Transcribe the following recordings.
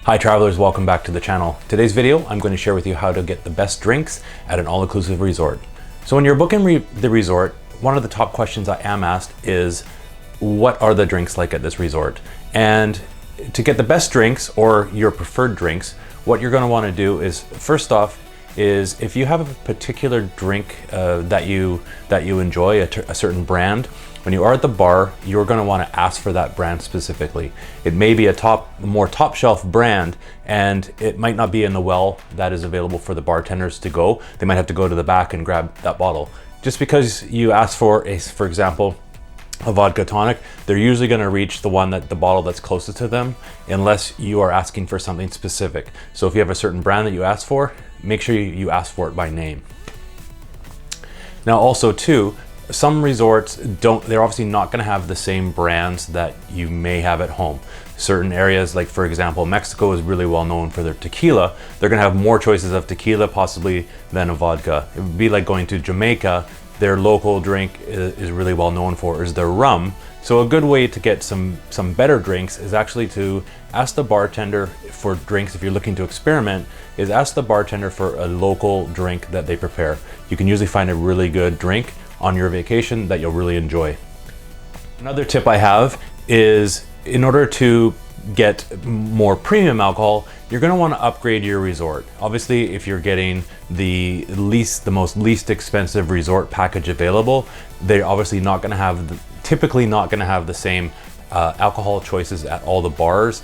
Hi travelers, welcome back to the channel. Today's video, I'm going to share with you how to get the best drinks at an all-inclusive resort. So when you're booking the resort, one of the top questions I am asked is, what are the drinks like at this resort? And to get the best drinks or your preferred drinks, what you're going to want to do is, first off, is if you have a particular drink that you enjoy, a certain brand, when you are at the bar, you're going to want to ask for that brand specifically. It may be a more top shelf brand, and it might not be in the well that is available for the bartenders to go. They might have to go to the back and grab that bottle. Just because you ask for example, a vodka tonic, they're usually going to reach the bottle that's closest to them, unless you are asking for something specific. So if you have a certain brand that you ask for, make sure you ask for it by name. Now also too, some resorts they're obviously not going to have the same brands that you may have at home. Certain areas, like for example, Mexico is really well known for their tequila. They're going to have more choices of tequila possibly than a vodka. It would be like going to Jamaica. Their local drink is really well known for is their rum. So a good way to get some better drinks is actually to ask the bartender for drinks. If you're looking to experiment, is ask the bartender for a local drink that they prepare. You can usually find a really good drink on your vacation that you'll really enjoy. Another tip I have is, in order to get more premium alcohol, you're going to want to upgrade your resort. Obviously, if you're getting the most least expensive resort package available, they're obviously typically not going to have the same alcohol choices at all the bars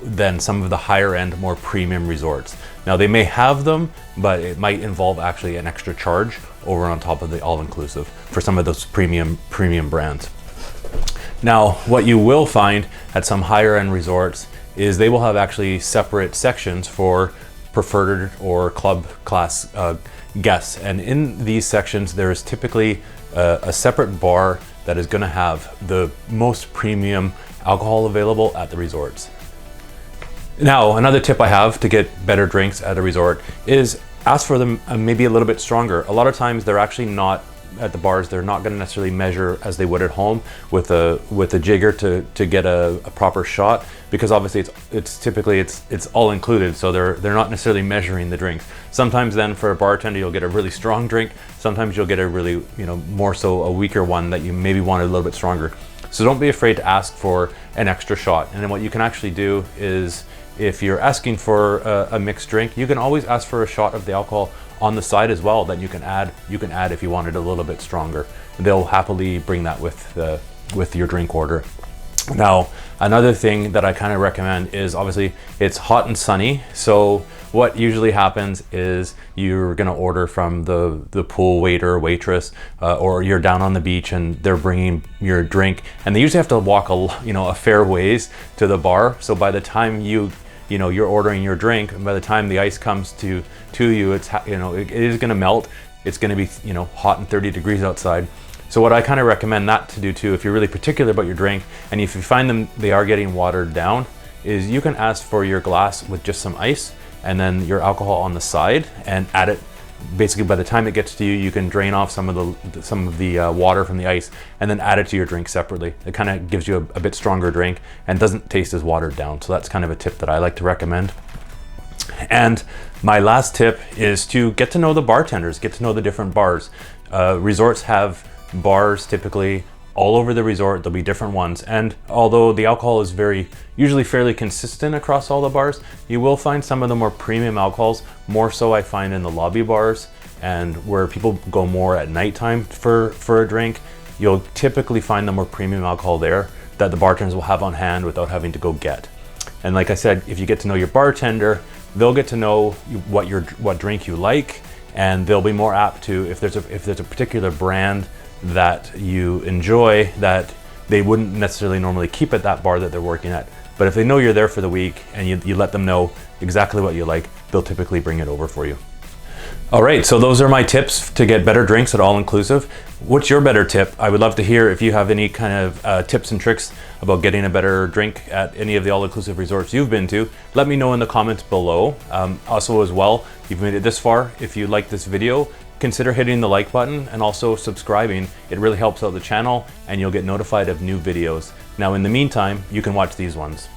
than some of the higher end, more premium resorts. Now they may have them, but it might involve actually an extra charge over on top of the all-inclusive for some of those premium brands. Now, what you will find at some higher end resorts is they will have actually separate sections for preferred or club class guests. And in these sections, there is typically a separate bar that is going to have the most premium alcohol available at the resorts. Now, another tip I have to get better drinks at a resort is ask for them maybe a little bit stronger. A lot of times they're actually not, at the bars, they're not going to necessarily measure as they would at home with a jigger to get a proper shot, because obviously it's typically all included, so they're not necessarily measuring the drinks. Sometimes then for a bartender you'll get a really strong drink, sometimes you'll get a really, more so a weaker one that you maybe want a little bit stronger. So don't be afraid to ask for an extra shot. And then what you can actually do is, if you're asking for a mixed drink, you can always ask for a shot of the alcohol on the side as well that you can add if you wanted a little bit stronger. They'll happily bring that with your drink order. Now, another thing that I kind of recommend is, obviously it's hot and sunny, so what usually happens is you're going to order from the pool waiter or waitress, or you're down on the beach and they're bringing your drink, and they usually have to walk a fair ways to the bar. So by the time you're ordering your drink, and by the time the ice comes to you, it is going to melt. It's going to be hot and 30 degrees outside. So what I kind of recommend not to do too, if you're really particular about your drink, and if you find they are getting watered down, is you can ask for your glass with just some ice and then your alcohol on the side, and add it. Basically, by the time it gets to you, you can drain off some of the water from the ice and then add it to your drink separately. It kind of gives you a bit stronger drink and doesn't taste as watered down. So that's kind of a tip that I like to recommend. And my last tip is to get to know the bartenders, get to know the different bars. Resorts have bars typically all over the resort. There'll be different ones, and although the alcohol is usually fairly consistent across all the bars, you will find some of the more premium alcohols, more so I find in the lobby bars and where people go more at nighttime for a drink. You'll typically find the more premium alcohol there that the bartenders will have on hand without having to go get. And like I said, if you get to know your bartender, they'll get to know what drink you like, and they'll be more apt to, if there's a particular brand that you enjoy that they wouldn't necessarily normally keep at that bar that they're working at, but if they know you're there for the week and you let them know exactly what you like, they'll typically bring it over for you. All right, so those are my tips to get better drinks at all-inclusive. What's your better tip? I would love to hear if you have any kind of tips and tricks about getting a better drink at any of the all-inclusive resorts you've been to. Let me know in the comments below. Also as well, if you've made it this far, if you like this video, consider hitting the like button and also subscribing. It really helps out the channel and you'll get notified of new videos. Now in the meantime, you can watch these ones.